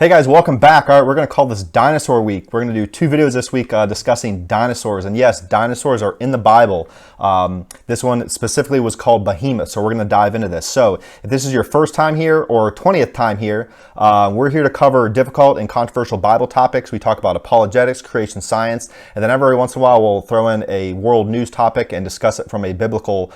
Hey guys, welcome back. All right, we're going to call this Dinosaur Week. We're going to do two videos this week discussing dinosaurs. And yes, dinosaurs are in the Bible. This one specifically was called Behemoth, so we're going to dive into this. So if this is your first time here or 20th time here, we're here to cover difficult and controversial Bible topics. We talk about apologetics, creation science, and then every once in a while we'll throw in a world news topic and discuss it from a biblical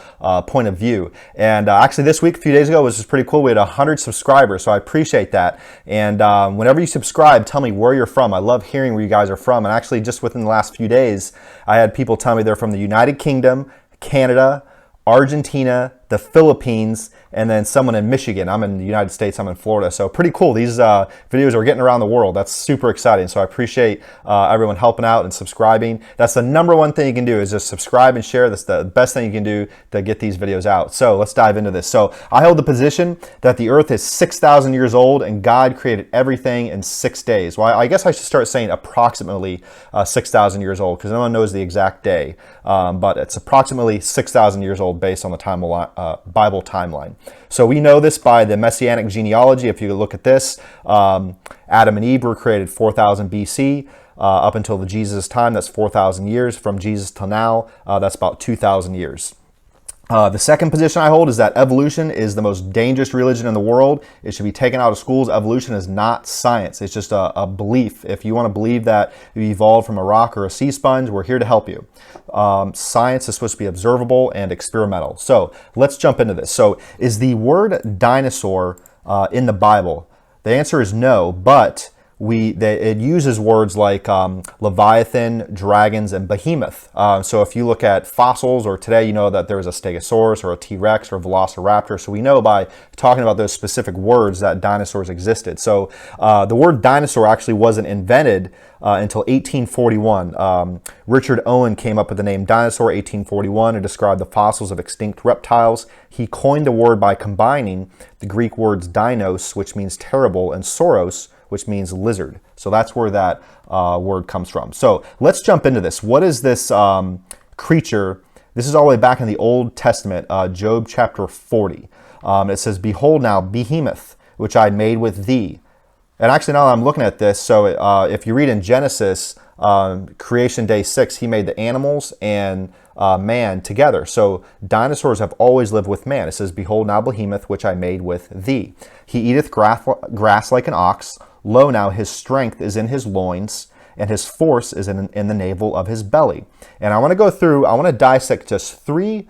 point of view. And actually this week, a few days ago, was just pretty cool. We had 100 subscribers, so I appreciate that. And whenever you subscribe, tell me where you're from. I love hearing where you guys are from. And actually, just within the last few days, I had people tell me they're from the United Kingdom, Canada, Argentina, the Philippines, and then someone in Michigan. I'm in the United States, I'm in Florida. So pretty cool. These videos are getting around the world. That's super exciting. So I appreciate everyone helping out and subscribing. That's the number one thing you can do is just subscribe and share. That's the best thing you can do to get these videos out. So let's dive into this. So I hold the position that the earth is 6,000 years old and God created everything in 6 days. Well, I guess I should start saying approximately 6,000 years old because no one knows the exact day. But it's approximately 6,000 years old based on the Bible timeline. So we know this by the Messianic genealogy. If you look at this, Adam and Eve were created 4,000 BC up until the Jesus time. That's 4,000 years. From Jesus till now, that's about 2,000 years. The second position I hold is that evolution is the most dangerous religion in the world. It should be taken out of schools. Evolution is not science. It's just a belief. If you want to believe that you evolved from a rock or a sea sponge, we're here to help you. Science is supposed to be observable and experimental. So let's jump into this. So is the word dinosaur in the Bible? The answer is no, but it uses words like Leviathan, dragons, and behemoth. So if you look at fossils, or today you know that there was a Stegosaurus or a T-Rex or a Velociraptor. So we know by talking about those specific words that dinosaurs existed. So the word dinosaur actually wasn't invented until 1841. Richard Owen came up with the name dinosaur 1841 to describe the fossils of extinct reptiles. He coined the word by combining the Greek words dinos, which means terrible, and sauros, which means lizard. So that's where that word comes from. So let's jump into this. What is this creature? This is all the way back in the Old Testament, Job chapter 40. It says, "Behold now, Behemoth, which I made with thee." And actually now I'm looking at this, so if you read in Genesis, creation day 6, he made the animals and man together. So dinosaurs have always lived with man. It says, "Behold now, Behemoth, which I made with thee. He eateth grass like an ox. Lo now, his strength is in his loins, and his force is in the navel of his belly." And I want to go through, I want to dissect just three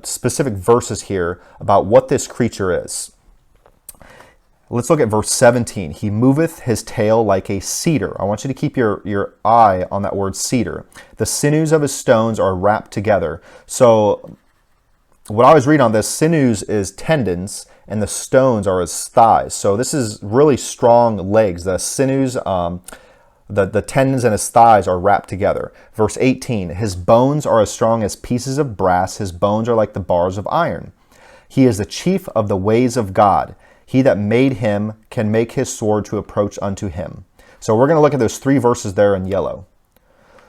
specific verses here about what this creature is. Let's look at verse 17. "He moveth his tail like a cedar." I want you to keep your eye on that word cedar. "The sinews of his stones are wrapped together." So what I was reading on this, sinews is tendons, and the stones are his thighs. So this is really strong legs. The sinews, the tendons and his thighs are wrapped together. Verse 18, "His bones are as strong as pieces of brass. His bones are like the bars of iron. He is the chief of the ways of God. He that made him can make his sword to approach unto him." So we're going to look at those three verses there in yellow.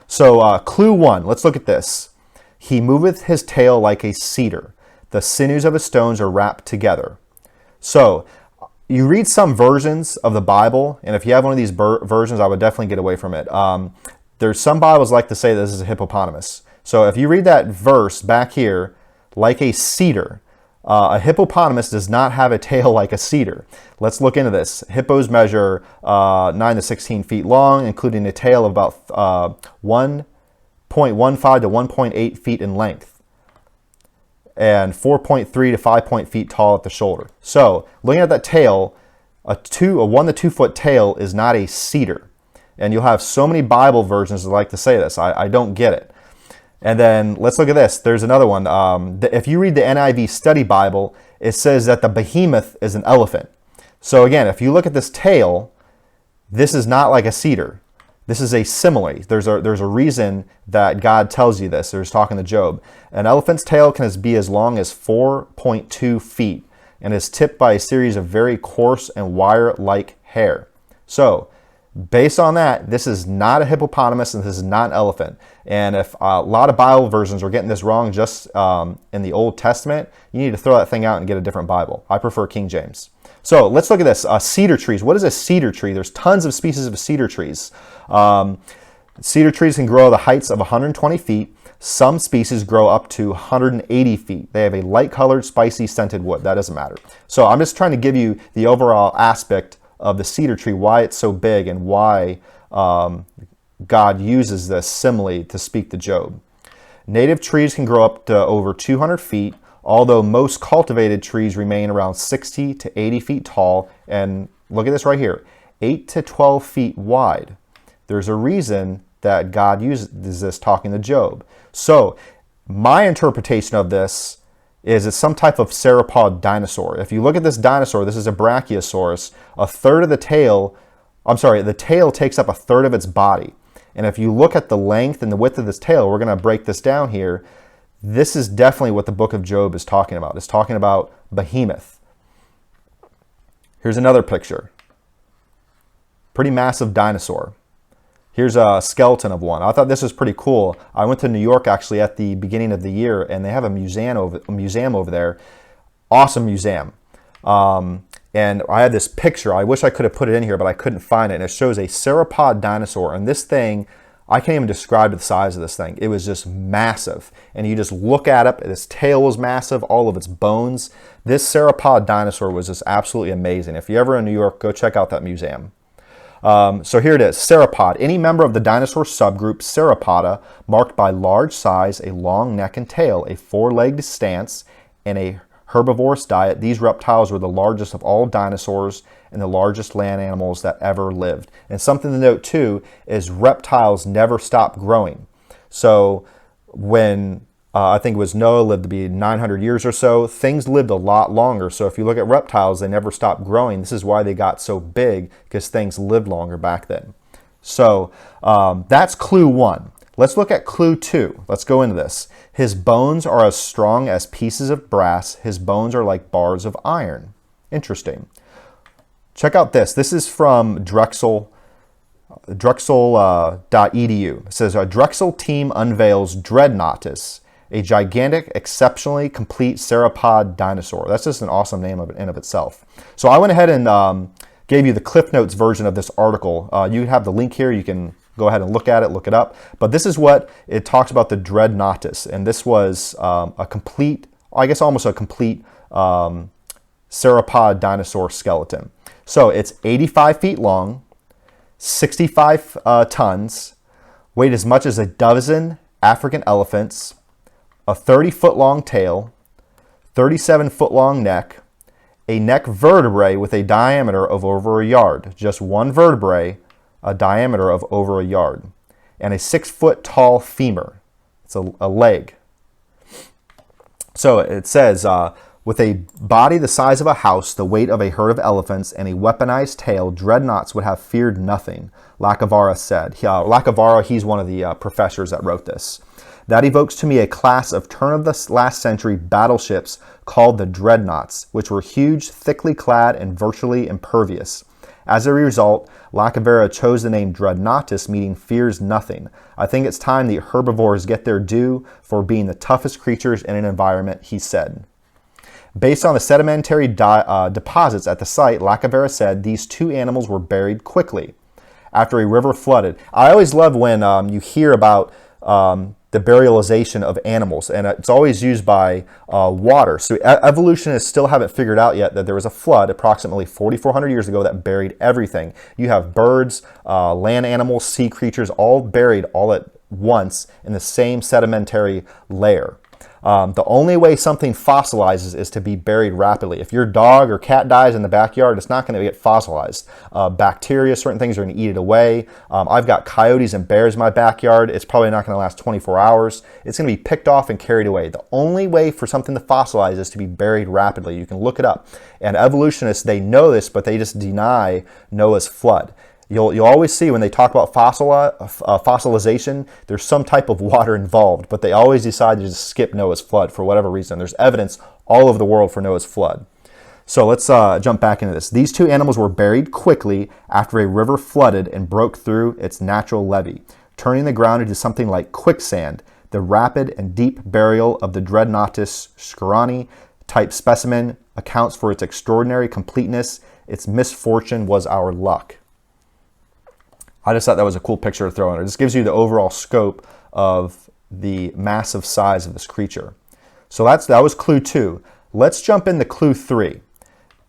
So clue one, let's look at this. "He moveth his tail like a cedar. The sinews of his stones are wrapped together." So you read some versions of the Bible, and if you have one of these versions, I would definitely get away from it. There's some Bibles like to say this is a hippopotamus. So if you read that verse back here, like a cedar, a hippopotamus does not have a tail like a cedar. Let's look into this. Hippos measure 9 to 16 feet long, including a tail of about 1.15 to 1.8 feet in length, and 4.3 to 5 feet tall at the shoulder. So looking at that tail, a 1 to 2 foot tail is not a cedar. And you'll have so many Bible versions that like to say this. I don't get it. And then let's look at this. There's another one. If you read the NIV Study Bible, it says that the behemoth is an elephant. So again, if you look at this tail, this is not like a cedar. This is a simile. There's a reason that God tells you this. There's talking to Job. An elephant's tail can be as long as 4.2 feet and is tipped by a series of very coarse and wire-like hair. So based on that, this is not a hippopotamus and this is not an elephant. And if a lot of Bible versions are getting this wrong just in the Old Testament, you need to throw that thing out and get a different Bible. I prefer King James. So let's look at this. Cedar trees. What is a cedar tree? There's tons of species of cedar trees. Cedar trees can grow the heights of 120 feet. Some species grow up to 180 feet. They have a light-colored, spicy, scented wood. That doesn't matter. So I'm just trying to give you the overall aspect of the cedar tree, why it's so big, and why God uses this simile to speak to Job. Native trees can grow up to over 200 feet, although most cultivated trees remain around 60 to 80 feet tall. And look at this right here, 8 to 12 feet wide. There's a reason that God uses this talking to Job. So my interpretation of this is it's some type of sauropod dinosaur. If you look at this dinosaur, this is a Brachiosaurus. The tail takes up a third of its body. And if you look at the length and the width of this tail, we're going to break this down here. This is definitely what the book of Job is talking about. It's talking about Behemoth. Here's another picture. Pretty massive dinosaur. Here's a skeleton of one. I thought this was pretty cool. I went to New York actually at the beginning of the year, and they have a museum over there. Awesome museum. And I had this picture. I wish I could have put it in here, but I couldn't find it. And it shows a sauropod dinosaur. And this thing, I can't even describe the size of this thing. It was just massive. And you just look at it. Its tail was massive. All of its bones. This sauropod dinosaur was just absolutely amazing. If you're ever in New York, go check out that museum. So here it is, sauropod. Any member of the dinosaur subgroup Sauropoda, marked by large size, a long neck and tail, a four-legged stance, and a herbivorous diet. These reptiles were the largest of all dinosaurs and the largest land animals that ever lived. And something to note too is reptiles never stop growing. So when I think it was Noah lived to be 900 years or so, things lived a lot longer. So if you look at reptiles, they never stopped growing. This is why they got so big, because things lived longer back then. So that's clue one. Let's look at clue two. Let's go into this. His bones are as strong as pieces of brass. His bones are like bars of iron. Interesting. Check out this. This is from Drexel.edu. It says, a Drexel team unveils Dreadnoughtus, a gigantic, exceptionally complete sauropod dinosaur. That's just an awesome name in and of itself. So I went ahead and gave you the Cliff Notes version of this article. You have the link here. You can go ahead and look at it, look it up. But this is what it talks about, the Dreadnoughtus. And this was a complete, I guess almost a complete sauropod dinosaur skeleton. So it's 85 feet long, 65 tons, weighed as much as a dozen African elephants, a 30-foot-long tail, 37-foot-long neck, a neck vertebrae with a diameter of over a yard. Just one vertebrae, a diameter of over a yard. And a 6-foot-tall femur. It's a leg. So it says, with a body the size of a house, the weight of a herd of elephants, and a weaponized tail, dreadnoughts would have feared nothing, Lacavara said. Lacavara, he's one of the professors that wrote this. That evokes to me a class of turn-of-the-last-century battleships called the dreadnoughts, which were huge, thickly clad, and virtually impervious. As a result, Lacavara chose the name Dreadnoughtus, meaning fears nothing. I think it's time the herbivores get their due for being the toughest creatures in an environment, he said. Based on the sedimentary deposits at the site, Lacavara said these two animals were buried quickly after a river flooded. I always love when you hear about the burialization of animals, and it's always used by water. So evolutionists still haven't figured out yet that there was a flood approximately 4,400 years ago that buried everything. You have birds, land animals, sea creatures, all buried all at once in the same sedimentary layer. The only way something fossilizes is to be buried rapidly. If your dog or cat dies in the backyard, it's not going to get fossilized. Bacteria, certain things are going to eat it away. I've got coyotes and bears in my backyard. It's probably not going to last 24 hours. It's going to be picked off and carried away. The only way for something to fossilize is to be buried rapidly. You can look it up. And evolutionists, they know this, but they just deny Noah's flood. You'll always see when they talk about fossilization, there's some type of water involved, but they always decide to just skip Noah's flood for whatever reason. There's evidence all over the world for Noah's flood. So let's jump back into this. These two animals were buried quickly after a river flooded and broke through its natural levee, turning the ground into something like quicksand. The rapid and deep burial of the Dreadnoughtus scirani type specimen accounts for its extraordinary completeness. Its misfortune was our luck. I just thought that was a cool picture to throw in there. This gives you the overall scope of the massive size of this creature. So that was clue 2. Let's jump into clue 3.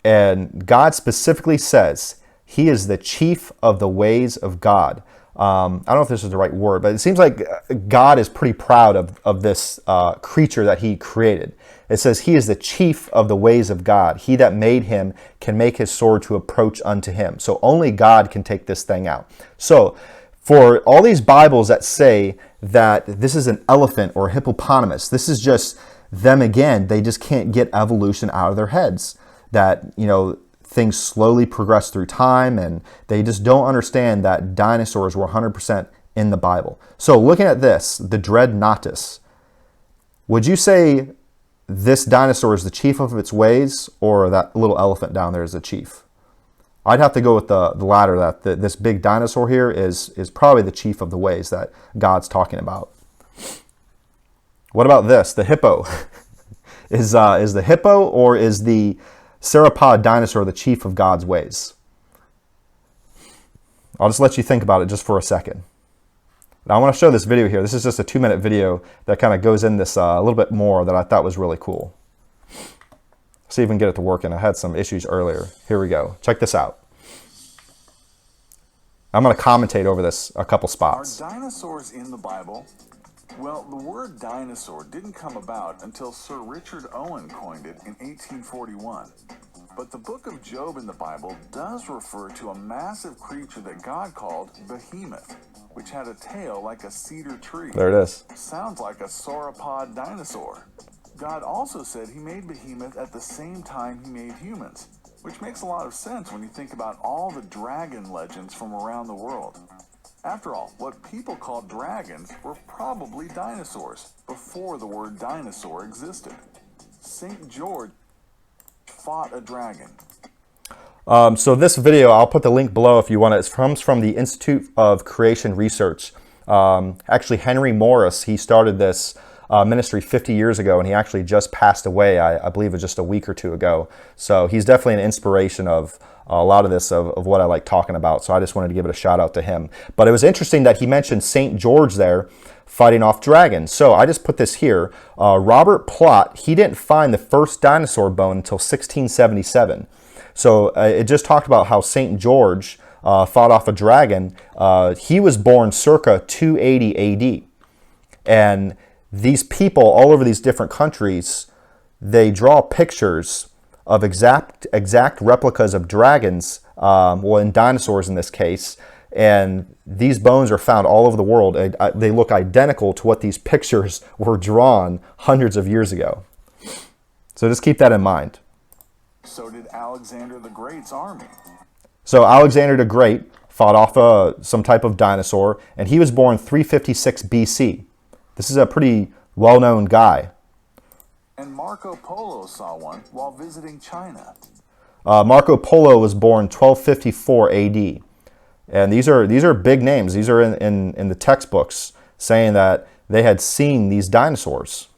And God specifically says he is the chief of the ways of God. I don't know if this is the right word, but it seems like God is pretty proud of this creature that he created. It says he is the chief of the ways of God. He that made him can make his sword to approach unto him. So only God can take this thing out. So for all these Bibles that say that this is an elephant or a hippopotamus, this is just them again. They just can't get evolution out of their heads. That, things slowly progress through time, and they just don't understand that dinosaurs were 100% in the Bible. So looking at this, the Dreadnoughtus, would you say this dinosaur is the chief of its ways, or that little elephant down there is the chief? I'd have to go with the latter, that this big dinosaur here is probably the chief of the ways that God's talking about. What about this, the hippo? Is the hippo or is the sauropod dinosaur the chief of God's ways? I'll just let you think about it just for a second. Now I want to show this video here. This is just a 2-minute video that kind of goes in this a little bit more that I thought was really cool. See if we can get it to work, and I had some issues earlier. Here we go. Check this out. I'm going to commentate over this a couple spots. Are dinosaurs in the Bible? Well, the word dinosaur didn't come about until Sir Richard Owen coined it in 1841. But the book of Job in the Bible does refer to a massive creature that God called Behemoth, which had a tail like a cedar tree. There it is. Sounds like a sauropod dinosaur. God also said he made Behemoth at the same time he made humans, which makes a lot of sense when you think about all the dragon legends from around the world. After all, what people call dragons were probably dinosaurs before the word dinosaur existed. St. George fought a dragon. So this video, I'll put the link below if you want it. It comes from the Institute of Creation Research. Actually, Henry Morris, he started this ministry 50 years ago, and he actually just passed away, I believe it was just a week or two ago. So he's definitely an inspiration of a lot of this, of what I like talking about. So I just wanted to give it a shout out to him. But it was interesting that he mentioned St. George there fighting off dragons. So I just put this here. Robert Plot, he didn't find the first dinosaur bone until 1677. So it just talked about how St. George fought off a dragon. He was born circa 280 AD. And these people all over these different countries, they draw pictures of exact replicas of dragons, well, in dinosaurs in this case, and these bones are found all over the world. They look identical to what these pictures were drawn hundreds of years ago. So just keep that in mind. So did Alexander the Great's army. So Alexander the Great fought off some type of dinosaur, and he was born 356 BC. This is a pretty well-known guy. And Marco Polo saw one while visiting China. Marco Polo was born 1254 AD. And these are big names. These are in the textbooks saying that they had seen these dinosaurs.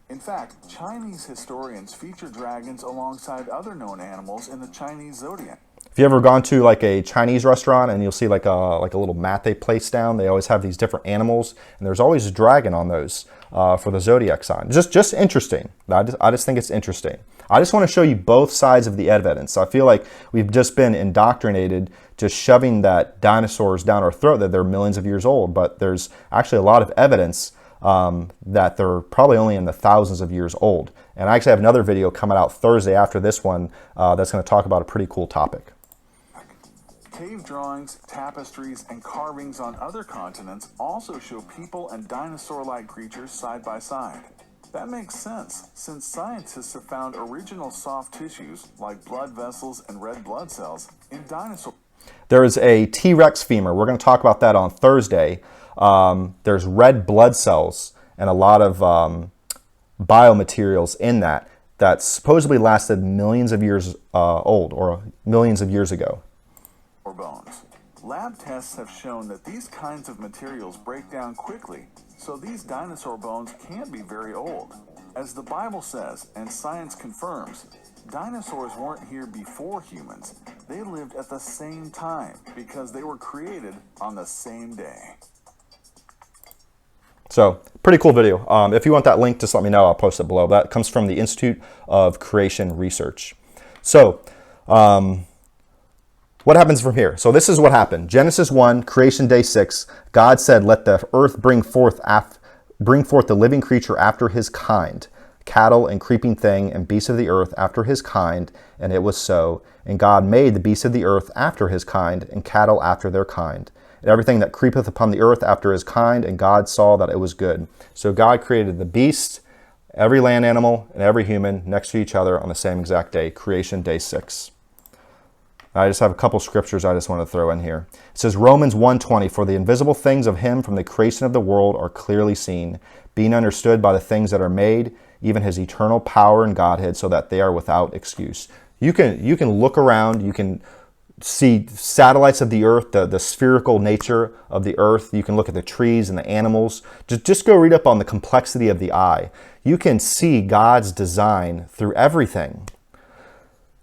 In fact, Chinese historians feature dragons alongside other known animals in the Chinese zodiac. If you ever gone to like a Chinese restaurant and you'll see like a little mat they place down, they always have these different animals, and there's always a dragon on those for the zodiac sign. Just interesting. I just think it's interesting. I just want to show you both sides of the evidence. I feel like we've just been indoctrinated just shoving that dinosaurs down our throat, that they're millions of years old, but there's actually a lot of evidence that they're probably only in the thousands of years old. And I actually have another video coming out Thursday after this one that's going to talk about a pretty cool topic. Cave drawings, tapestries, and carvings on other continents also show people and dinosaur-like creatures side by side. That makes sense, since scientists have found original soft tissues, like blood vessels and red blood cells, in dinosaurs. There is a T-Rex femur. We're going to talk about that on Thursday. There's red blood cells and a lot of biomaterials in that supposedly lasted millions of years old, or millions of years ago. Or bones. Lab tests have shown that these kinds of materials break down quickly, so these dinosaur bones can't be very old. As the Bible says, and science confirms, dinosaurs weren't here before humans. They lived at the same time because they were created on the same day. So, pretty cool video. If you want that link, just let me know. I'll post it below. That comes from the Institute of Creation Research. So, what happens from here? So this is what happened. Genesis 1, creation day 6, God said, let the earth bring forth the living creature after his kind, cattle and creeping thing and beasts of the earth after his kind, and it was so. And God made the beasts of the earth after his kind, and cattle after their kind, and everything that creepeth upon the earth after his kind, and God saw that it was good. So God created the beast, every land animal, and every human next to each other on the same exact day, creation day 6. I just have a couple scriptures I just want to throw in here. It says Romans 1:20, for the invisible things of him from the creation of the world are clearly seen, being understood by the things that are made, even his eternal power and Godhead, so that they are without excuse. You can look around, you can see satellites of the earth, the spherical nature of the earth. You can look at the trees and the animals. Just go read up on the complexity of the eye. You can see God's design through everything.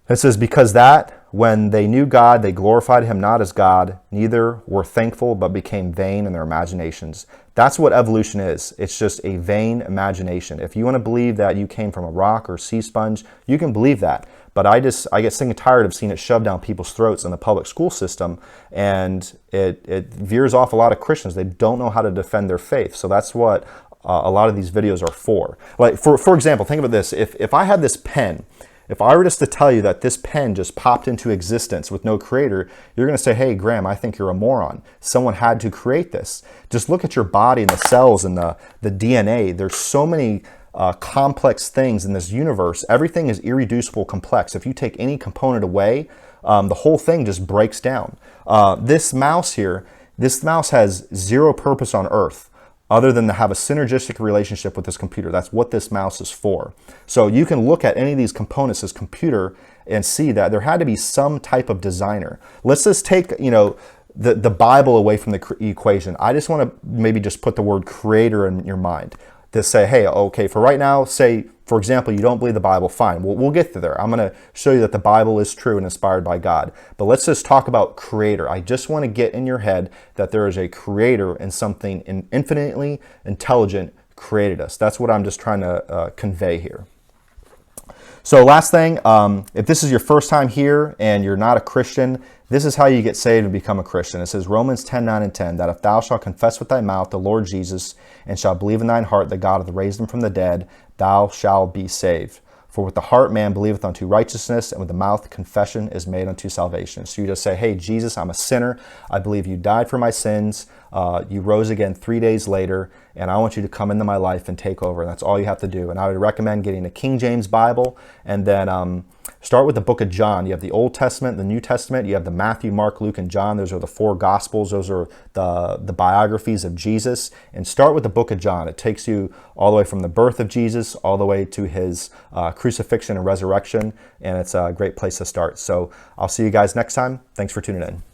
It says, because that when they knew God, they glorified him not as God, neither were thankful, but became vain in their imaginations. That's what evolution is. It's just a vain imagination. If you want to believe that you came from a rock or sea sponge, you can believe that. But I get sick and tired of seeing it shoved down people's throats in the public school system, and it veers off a lot of Christians. They don't know how to defend their faith. So that's what a lot of these videos are for. Like, for example, think about this. If I had this pen, if I were just to tell you that this pen just popped into existence with no creator, you're going to say, hey, Graham, I think you're a moron. Someone had to create this. Just look at your body and the cells and the DNA. There's so many complex things in this universe. Everything is irreducible complex. If you take any component away, the whole thing just breaks down. This mouse here, this mouse has zero purpose on Earth, other than to have a synergistic relationship with this computer. That's what this mouse is for. So you can look at any of these components, this computer, and see that there had to be some type of designer. Let's just take, the Bible away from the equation. I just want to maybe just put the word creator in your mind. To say, hey, okay, for right now, say, for example, you don't believe the Bible, fine. We'll get to there. I'm going to show you that the Bible is true and inspired by God. But let's just talk about creator. I just want to get in your head that there is a creator and something infinitely intelligent created us. That's what I'm just trying to convey here. So last thing, if this is your first time here and you're not a Christian, this is how you get saved and become a Christian. It says Romans 10:9 and 10, that if thou shalt confess with thy mouth the Lord Jesus, and shalt believe in thine heart that God hath raised him from the dead, thou shalt be saved. For with the heart man believeth unto righteousness, and with the mouth confession is made unto salvation. So you just say, hey, Jesus, I'm a sinner. I believe you died for my sins. You rose again 3 days later, and I want you to come into my life and take over. And that's all you have to do. And I would recommend getting a King James Bible, and then start with the book of John. You have the Old Testament, the New Testament. You have the Matthew, Mark, Luke, and John. Those are the 4 Gospels. Those are the biographies of Jesus. And start with the book of John. It takes you all the way from the birth of Jesus all the way to his crucifixion and resurrection. And it's a great place to start. So I'll see you guys next time. Thanks for tuning in.